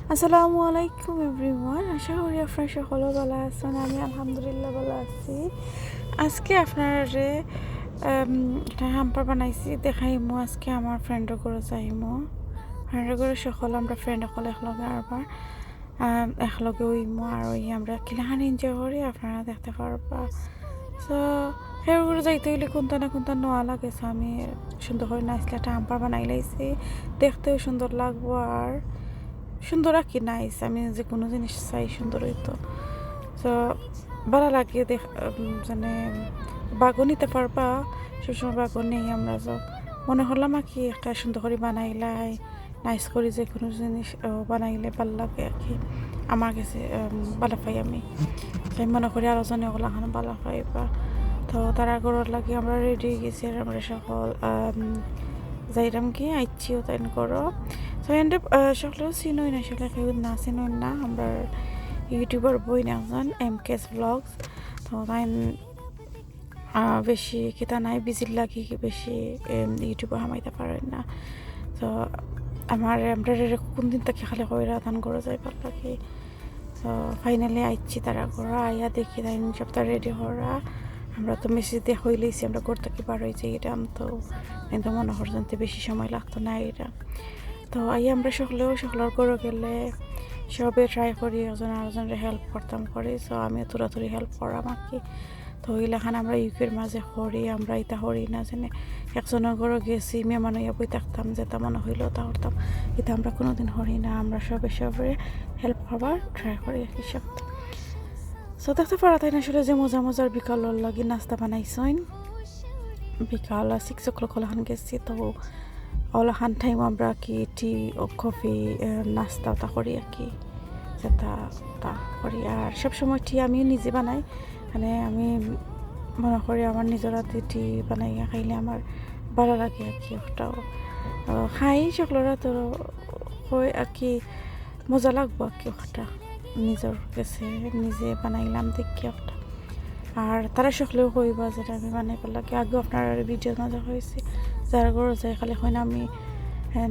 আসসালামু আলাইকুম এভরিওয়ান, আশা করি আপনারা সকলে ভালো আছেন। আমি আলহামদুলিল্লাহ ভালো আছি। আজকে আপনারা একটা হাম্পার বানাইছি দেখাইমো। আজকে আমার ফ্রেন্ডের ঘরে যাইমো। ফ্রেন্ডের ঘরে সকল আমরা ফ্রেন্ড সকলে একলগে আবার একলগে উইমো আর ওই আমরা কিলাহান এনজয় করি, আপনারা দেখতে পারবা। সো হের ঘরে যাইতে হইলে কোনটা না কোনটা নোয়া লাগে। সো আমি সুন্দর করে নাচলে একটা হাম্পার বানাই লাইছি, দেখতেও সুন্দর লাগবো আর সুন্দর আর কি নাইস। আমি যে কোনো জিনিস চাই সুন্দর হইতো। তো ভালো লাগে মানে বাগও নিতে পারবা, সবসময় বাগও নেই। আমরা তো মনে হলাম আর কি একটা সুন্দর করে বানাইলাই নাইস করে যে কোনো জিনিস বানাইলে ভালো লাগে আর কি। আমার কাছে ভালো পাই আমি মনে করি আরও জনে ওগুলো এখন ভালো পাইবা। তো তারা করার লাগে আমরা রেডি গেছি আর আমরা সকল যাইরাম কি আইছিও তাই করো। তো এন্ড সকলেও চিনোই না, সকলে কেউ না চিনোই না। আমরা ইউটিউবার বই না একজন MKS ব্লগস। তো তাই বেশি কিতা নাই বিজির লাগি বেশি ইউটিউবে হামাইতে পারেন না। তো আমরা কোন দিন থেকে খালি কইরা ধান করে যাইবার লাগে। তো ফাইনালি আইছি তারা করা আইয়া দেখি তাই সপ্তাহ রেডি করা। আমরা তো মেসেজ দিয়ে হইলেইছি আমরা ঘর থেকে বার হয়েছি। এটা তো কিন্তু মনে করতে বেশি সময় লাগতো না এটা। তো আমরা সকলের করে গেলে সবে ট্রাই করি একজন আরেকজনের হেল্প করতাম করি। সো আমি তুরাতুরি হেল্প করাম আর কি। তো ওইলাখান আমরা ইউকের মাঝে করি, আমরা এটা করি না জানে একজনের ঘরে গেছি মেহমান হইয়া বই থাকতাম যেটা মনে হইলো তা করতাম। এটা আমরা কোনোদিন করি না, আমরা সবে হেল্প করবার ট্রাই করি আর কি সব। সো দেখতে পারা তাই না আসলে যে মজার বিকাল লাগি নাস্তা বানাইছেন। বিকাল 6 o'clock ওলাখান গেছি। তো ওলাখান টাইম আমরা কি টি ও কফি নাস্তা তা করি আর কি, যেটা তা করি। আর সবসময় টি আমি নিজে বানাই, মানে আমি মনে করি আমার নিজের হাতে টি বানাই খাইলে আমার ভালো লাগে আর কি। একটাও খাই সকলরা তো হয় আর কি মজা লাগবো আর কি একটা নিজের কাছে নিজে বানাইলাম দেখি একটা। আর তারা সকলেও কইবা যেটা আমি বানাই পেলাম কি আগে আপনার ভিডিওর মাঝে হয়েছে যারা করে যায় খালি হয় না আমি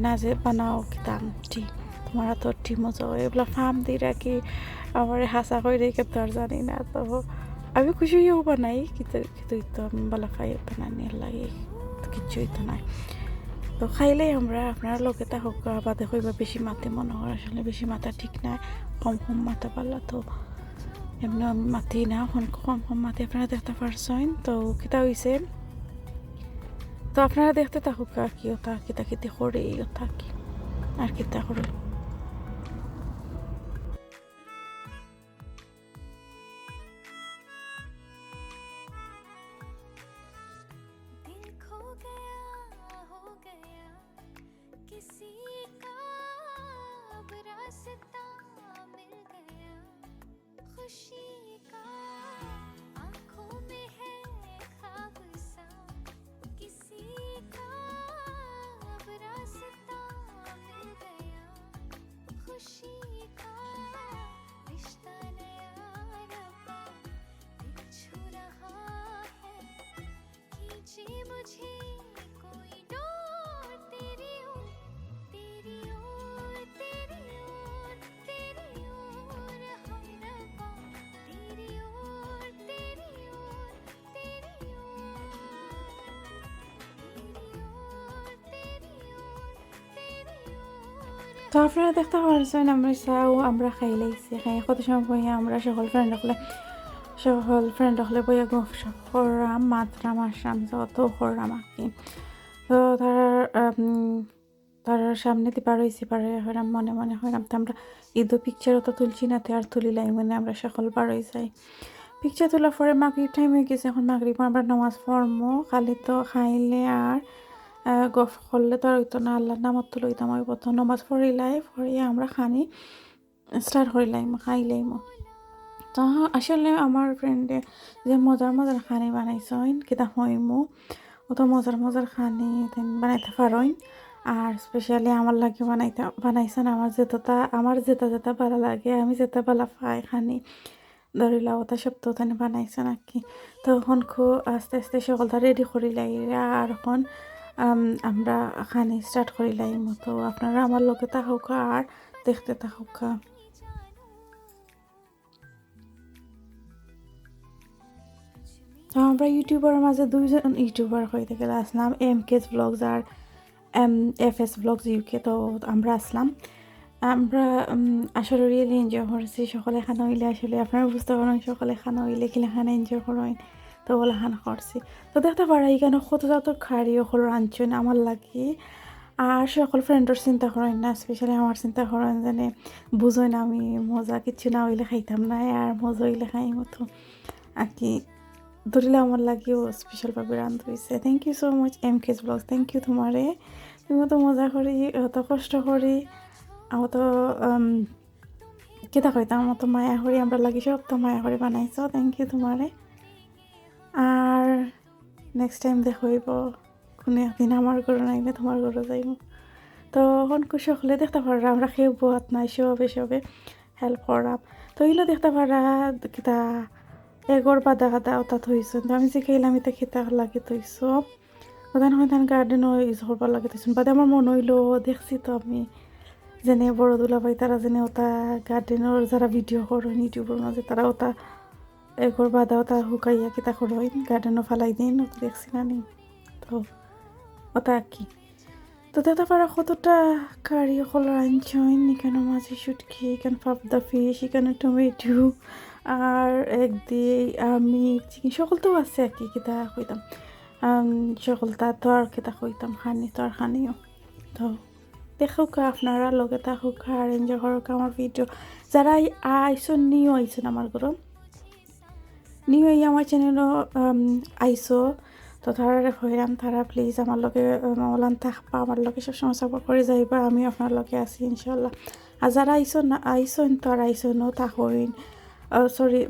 না যে বানাও কিতাম টি তোমার তো টি মজা হয় এগুলো ফার্ম দিয়ে রাখি আমার হাসা করে রেখে তো আর জানি না। তো আমি খুশি হয়েও বানাই কিন্তু তো আমি ভালো খাই বানানোর লাগে কিছুই তো নাই। তো খাইলেই আমরা আপনারা লোকে তা হোক বাদে হইবা বেশি মাতে মনে হয় আসলে বেশি মাথা ঠিক না, কম মাথা পারলা তো এমনি মাতি না কম মাতি আপনারা দেখতে পারছেন। তো কিতা হয়েছে তো আপনারা দেখতে থাকুক আর কি ওটা কিতা কিতি করে ওটা কি আর কিতা করে। তো আপনারা দেখতে পারছেন আমরা চাও আমরা খাই লাইছি খাই কত সময় আমরা সকল ফ্রেন্ড হলে বইয়া গপ করলাম মাতরাম আসলাম যত করলাম আর কি। তো তার সামনে দিয়ে পার হয়েছি পারে হইলাম মনে হইলাম। তো আমরা ঈদও পিকচারও তো তুলছি না আর তুলিলাই মানে আমরা সকল পার হয়ে যাই। পিকচার তোলার পরে মাগরিব টাইম হয়ে গেছে, এখন মাগরিব আমরা নামাজ পড়মো। খালি তো খাইলে আর গফ করলে তো আর হইতো না, আল্লাহর নামত তো লইতাম ওই প্রথম নামাজ পড়িয়ে আমরা খানি স্টার্ট করিলাম খাইলাম। তো আসলে আমার ফ্রেন্ডে যে মজার খানি বানাইছেন কিতা হইমো ও তো মজার খানি বানাইতে পারেন। আর স্পেশালি আমার লাগে বানাইছেন আমার যেটা ভালো লাগে আমি যেটা ভালো পাই খানি ধরিলা ওটা সব তো বানাইছেন আর কি। তখন খুব আস্তে সকলটা রেডি করিলাই আর এখন আমরা খানি স্টার্ট করিলাম। তো আপনারা আমার লগে থাকুকা আর দেখতে থাকুকা। তো আমরা ইউটিউবারের মাঝে দুইজন ইউটিউবার হইতে গেলে আসলাম, MK's Vlogs আর FS Vlogs UK। তো আমরা আসলাম, আমরা আসলে রিয়েলি এনজয় করেছি। সকলে খানা হইলে আসলে আপনারা বুঝতে পারেন সকলে খানা হইলে কিলে খানা এনজয় করেন, তো বলে খানা করছি। তো দেখতে পারা এখানে কত যত খাড়ি হল আনছেন আমার লাগি। আর সকল ফ্রেন্ডর চিন্তা করেন না, স্পেশালি আমার চিন্তা করেন জানে বুঝই না আমি মজা কিছু না হইলে খাইতাম না, আর মজা হইলে খাই মতো আর কি ধরিলে আমার লাগিও স্পেশালভাবে রান্ধ হয়েছে। Thank you so much MK's Vlogs, thank you তোমারে। তুমি তো মজা করি, অত কষ্ট করি, অত কেতা কইতাম অত মায়া করি আমরা লাগি, সব তো মায়া করে বানাইছো। থ্যাংক ইউ তোমারে। আর নেক্সট টাইম দেখইব কোনো একদিন আমার ঘরে নাইলে তোমার ঘরে যাইব। তো এখন খুশি হলে দেখতে পারা আমরা খেয়ে বোয়াত নাই সবে সবে হেল্প করাম। তো এগুলো দেখতে পারা কিতা এগর বাদা গাদা ওটা থইছো। তো আমি যে খেলাম এটা খেতে লাগে থইছো, ওখানে হয়তো গার্ডেনও ইউজ করবার লাগে থইছো। বাদে আমার মনে হইলো দেখছি তো আমি যেনে বড় দুলাভাই তারা যেনে ওটা গার্ডেনের যারা ভিডিও করেন ইউটিউবের মাঝে তারা ওটা এগর বাদা ওটা শুকাইয়া কিতা করেন গার্ডেনও ফালাই দিন, ওটা দেখছি না নি। তো ওটা কি তো দেখতে পারা কতটা কারি কলার আনছেন। এখানে মাঝে শুটকি, এখানে পাবদা ফিশ, এখানে টমেটো আর এক দিয়ে আমি চিকেন সকল তো আছে আর কি কিতা কইতাম সকলটা তো আর কিতা কইতাম খানি তো আর খানিও। তো দেখুক আপনারা লগে থাকুক আর এনজয় করুক আমার ভিডিও। যারা আইসন নিও আইসন আমার ঘর নিও আমার চ্যানেলও আইসো, তো তারা হইরাম তারা প্লিজ আমার লগে মলান থাকবা, আমার লগে সবসময় সাপোর্ট করে যাইবা, আমি আপনার লগে আছি ইনশাল্লাহ। আর যারা আইসন তারা আইসনও তা হইন সরি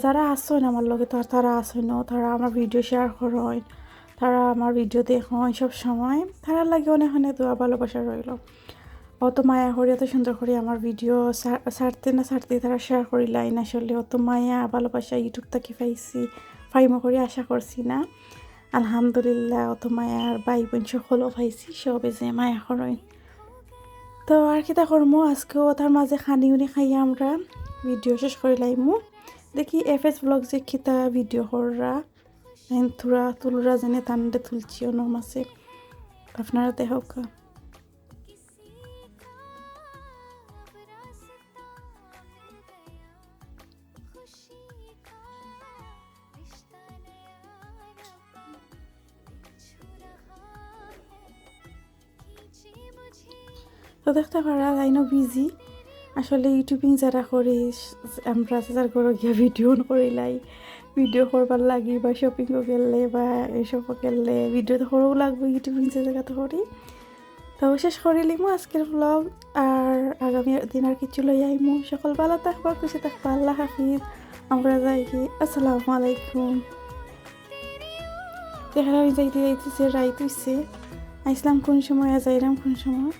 যারা আসেন আমার লগে তারা আসেনও, তারা আমার ভিডিও শেয়ার করেন, তারা আমার ভিডিও দেখেন সব সময়, তারা লাগে অনেক অনেক দোয়া ভালোবাসা রইল। অত মায়া করি এত সুন্দর করে আমার ভিডিও ছাড়তে না ছাড়তে তারা শেয়ার করিলাই না, আসলে অত মায়া ভালোবাসা ইউটিউব থেকে পাইছি ফাইমো করে আশা করছি না। আলহামদুলিল্লাহ অত মায়ার ভাই বোন সকলও পাইছি, সবে যে মায়া করেন। তো আর কিতা করমো আজকেও তার মাঝে খানি উনি খাইয়া আমরা ভিডিও শেষ করে লাইমু। দেখি FS Vlogs যে কিতা ভিডিও কররা থুরা তুলরা যেনে তান্ডে তুলছি অনম আছে, আপনারা দেখক। তো দেখতে পারা লাইনও বিজি আসলে ইউটিউবিং যারা করি আমরা যার করে গিয়ে ভিডিও করিলাই, ভিডিও করবার লাগি বা শপিংও গেলে বা এসবও গেলে ভিডিও তো করবো লাগবে ইউটিউবিং যে জায়গাতে করি। তো শেষ করিলিমো আজকের ব্লগ, আর আগামী দিন আর কিছু লই আইমু। সকল ভালো থাকবা, খুশি থাকবা, আল্লাহ হাফিজ। আমরা যাই কি আসসালামু আলাইকুম। দেখা যাইতে যাইতেছে রাইত হইছে, আইসলাম কোন সময় যাইলাম কোন সময়।